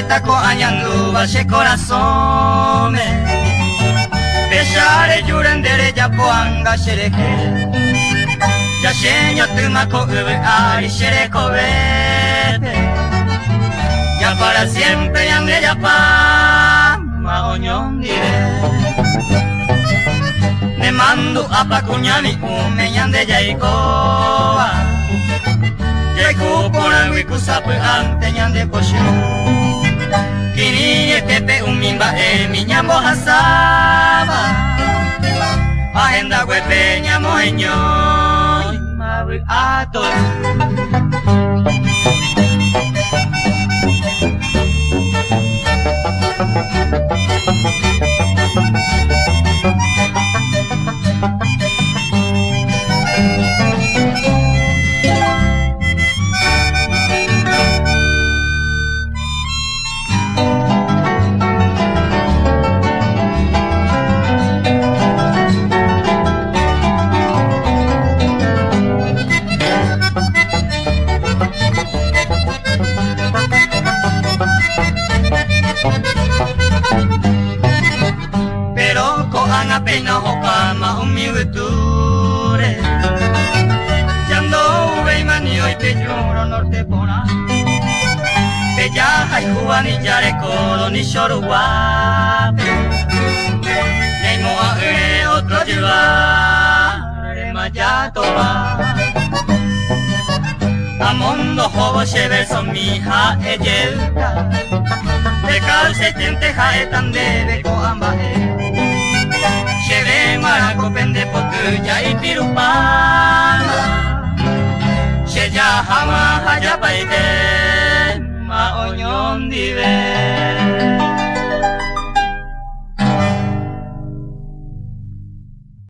taco añandu balse corazón me Pesare yurendere ya poanga shereke Ya sheño tumako ube ari shereko vete Ya para siempre yande ya pa maoñón dire Ne mando apa kunyami ume yande ya ikoa Yaiku porangu ikusapu ante yande poshu Kini pepe umimba minyambo hasaba Agenda guepe nyamo enyo Mabu ato Pena hokama umiuture Yando uveimani hoy te lloro norte pona Bella hay juani yare kodo ni shoru guape Neimo a otro llevare mayato va Amondo hobo shever son mi ha eyelka De calce tente jaetan debe ko ambae Sheve marako pende potuya y pirupana Sheya hama haya paide ma oñon dive